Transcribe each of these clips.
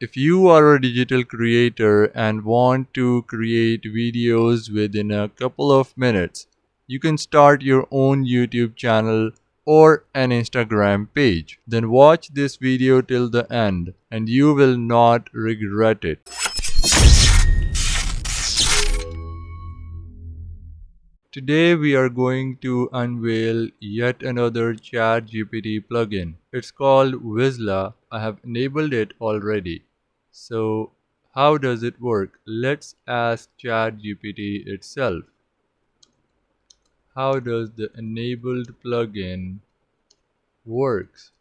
If you are a digital creator and want to create videos within a couple of minutes, you can start your own YouTube channel or an Instagram page. Then watch this video till the end and you will not regret it. Today we are going to unveil yet another ChatGPT plugin. It's called Visla. I have enabled it already. So how does it work? Let's ask ChatGPT itself. How does the enabled plugin works?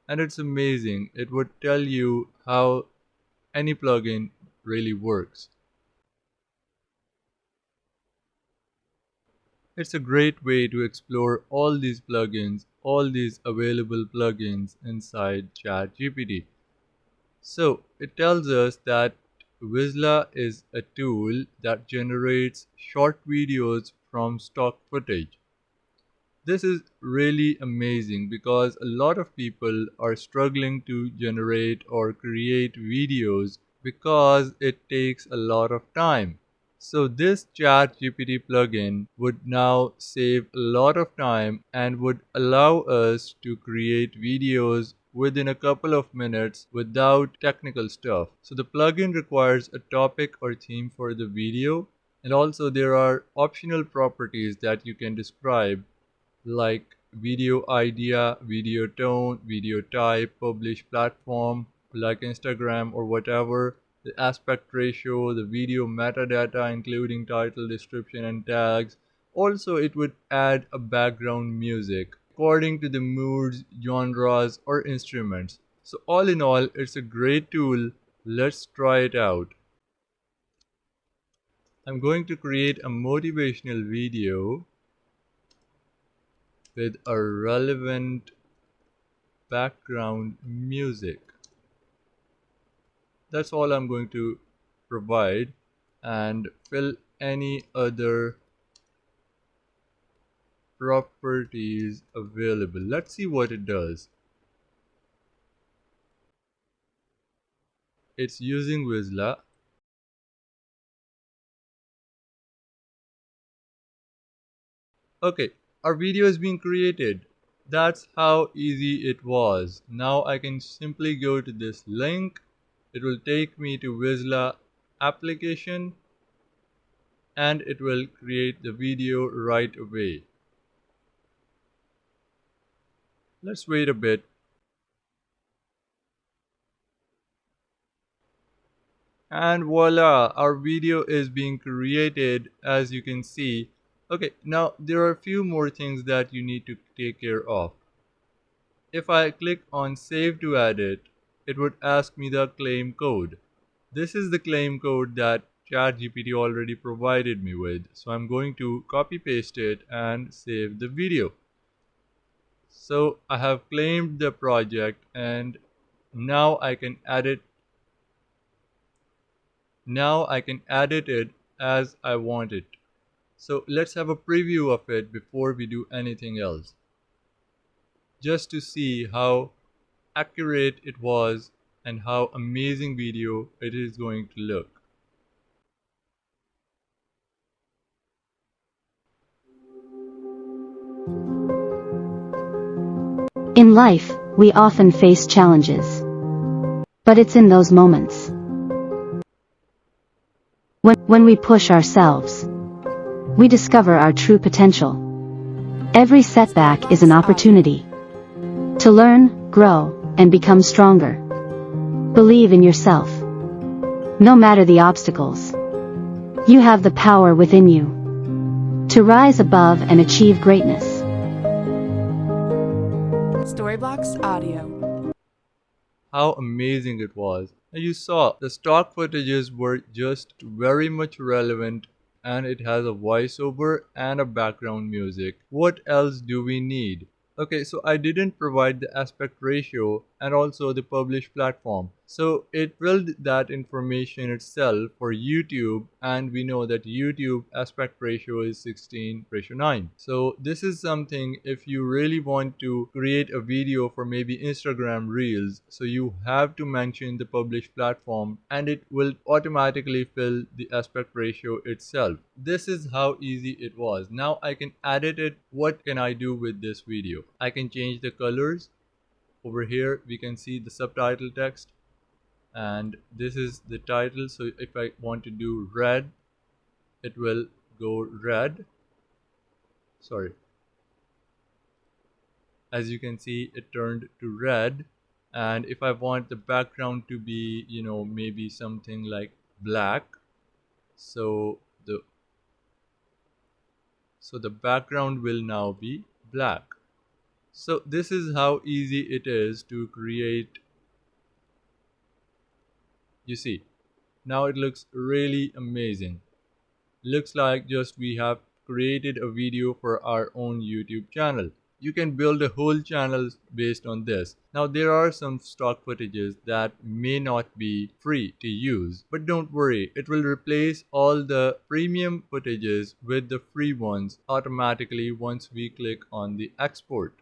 And it's amazing. It would tell you how any plugin really works. It's a great way to explore all these plugins, all these available plugins inside ChatGPT. So it tells us that Visla is a tool that generates short videos from stock footage. This is really amazing because a lot of people are struggling to generate or create videos because it takes a lot of time. So this ChatGPT plugin would now save a lot of time and would allow us to create videos within a couple of minutes without technical stuff. So the plugin requires a topic or theme for the video, and also there are optional properties that you can describe like video idea, video tone, video type, publish platform like Instagram or whatever, the aspect ratio, the video metadata including title, description and tags. Also it would add a background music according to the moods, genres or instruments. So all in all, it's a great tool. Let's try it out. I'm going to create a motivational video with a relevant background music. That's all I'm going to provide, and fill any other properties available. Let's see what it does. It's using Visla. Okay, our video is being created. That's how easy it was. Now I can simply go to this link. It will take me to Visla application and it will create the video right away. Let's wait a bit. And voila, our video is being created, as you can see. Okay, now there are a few more things that you need to take care of. If I click on save to edit, it would ask me the claim code. This is the claim code that ChatGPT already provided me with. So I'm going to copy paste it and save the video. So I have claimed the project and now I can edit it as I want it. So let's have a preview of it before we do anything else, just to see how accurate it was and how amazing video it is going to look. In life, we often face challenges. But it's in those moments when we push ourselves, we discover our true potential. Every setback is an opportunity to learn, grow, and become stronger. Believe in yourself. No matter the obstacles, you have the power within you to rise above and achieve greatness. Storyblocks Audio. How amazing it was. And you saw the stock footages were just very much relevant, and it has a voiceover and a background music. What else do we need? Okay, so I didn't provide the aspect ratio, and also the publish platform. So it filled that information itself for YouTube, and we know that YouTube aspect ratio is 16:9. So this is something, if you really want to create a video for maybe Instagram Reels, so you have to mention the publish platform and it will automatically fill the aspect ratio itself. This is how easy it was. Now I can edit it. What can I do with this video? I can change the colors. Over here we can see the subtitle text, and this is the title. So if I want to do red, it will go red. Sorry, as you can see, it turned to red. And if I want the background to be, maybe something like black, so the background will now be black. So this is how easy it is to create. You see, now it looks really amazing. Looks like just we have created a video for our own YouTube channel. You can build a whole channel based on this. Now there are some stock footages that may not be free to use, but don't worry, it will replace all the premium footages with the free ones automatically once we click on the export.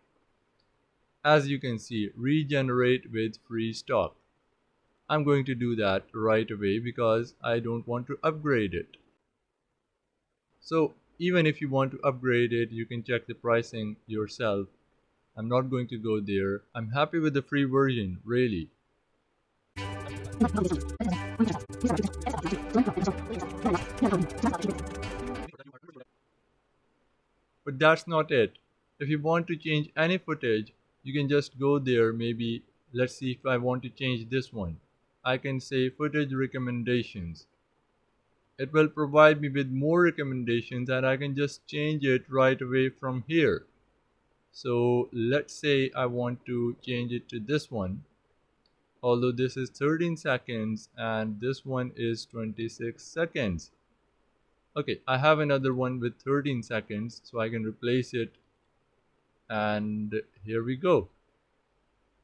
As you can see, regenerate with free stock. I'm going to do that right away because I don't want to upgrade it. So even if you want to upgrade it, you can check the pricing yourself. I'm not going to go there. I'm happy with the free version, really. But that's not it. If you want to change any footage, you can just go there. Maybe let's see if I want to change this one. I can say footage recommendations. It will provide me with more recommendations and I can just change it right away from here. So let's say I want to change it to this one, although this is 13 seconds and this one is 26 seconds. Okay, I have another one with 13 seconds, so I can replace it, and here we go.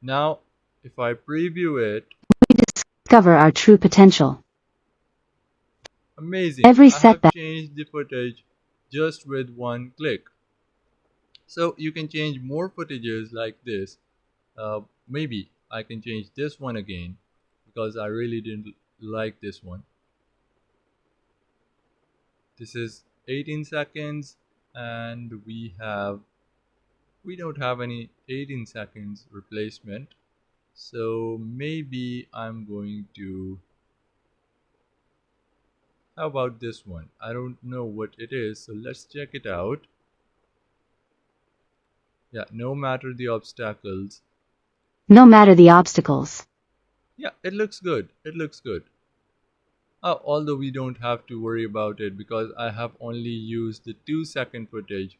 Now if I preview it, Discover our true potential. amazing, Every I have setback. changed the footage just with one click. So you can change more footages like this. Maybe I can change this one again because I really didn't like this one. This is 18 seconds and we don't have any 18 seconds replacement. So maybe I'm going to, how about this one? I don't know what it is, so let's check it out. Yeah, no matter the obstacles. No matter the obstacles. Yeah, it looks good. It looks good. Although we don't have to worry about it because I have only used the 2-second footage,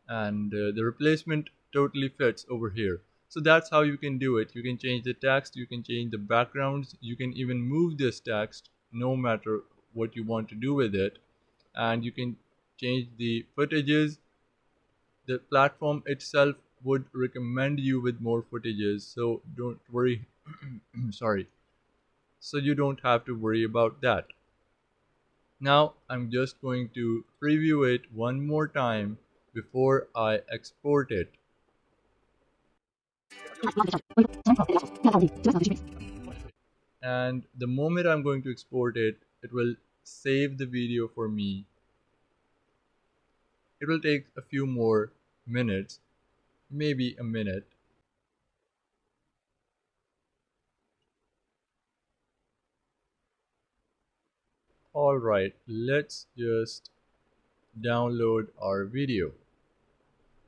and the replacement totally fits over here. So that's how you can do it. You can change the text, you can change the backgrounds, you can even move this text no matter what you want to do with it, and you can change the footages. The platform itself would recommend you with more footages, so don't worry. Sorry, so you don't have to worry about that. Now I'm just going to preview it one more time before I export it. And the moment I'm going to export it, it will save the video for me. It will take a few more minutes, maybe a minute. Alright, let's just download our video.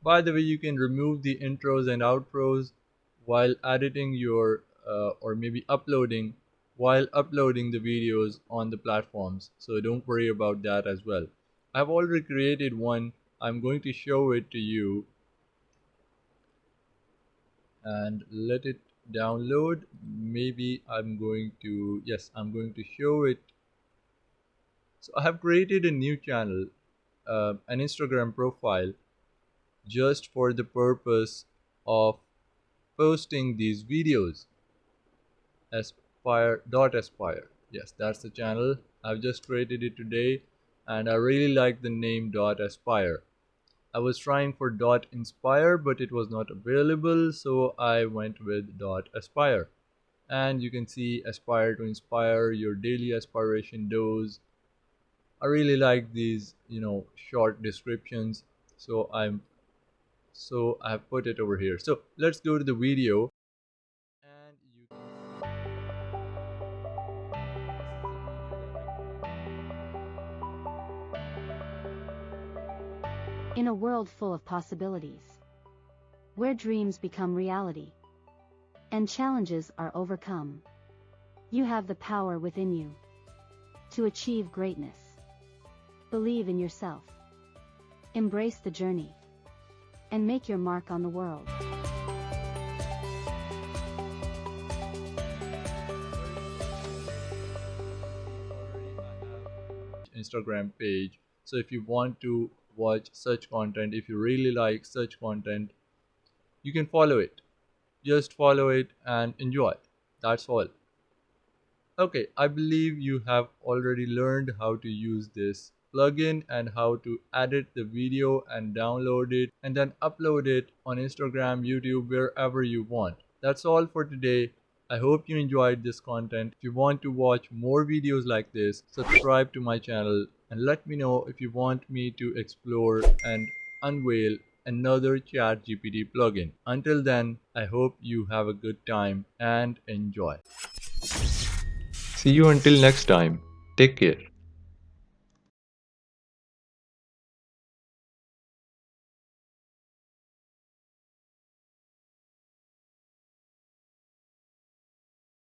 By the way, you can remove the intros and outros while editing your or maybe uploading while uploading the videos on the platforms, so don't worry about that as well. I've already created one. I'm going to show it to you and let it download. Maybe I'm going to, yes, I'm going to show it. So I have created a new channel, an Instagram profile, just for the purpose of posting these videos. Aspire. Yes, that's the channel. I've just created it today and I really like the name .aspire. I was trying for .inspire but it was not available, so I went with .aspire. And you can see aspire to inspire your daily aspiration dose. I really like these, short descriptions. So I've put it over here. So let's go to the video and you can In a world full of possibilities, where dreams become reality and challenges are overcome, you have the power within you to achieve greatness. Believe in yourself, embrace the journey, and make your mark on the world. Instagram page. So if you want to watch such content, if you really like such content, you can follow it. Just follow it and enjoy. That's all. Okay, I believe you have already learned how to use this plugin and how to edit the video and download it and then upload it on Instagram, YouTube, wherever you want. That's all for today. I hope you enjoyed this content. If you want to watch more videos like this, subscribe to my channel and let me know if you want me to explore and unveil another ChatGPT plugin. Until then, I hope you have a good time and enjoy. See you until next time. Take care.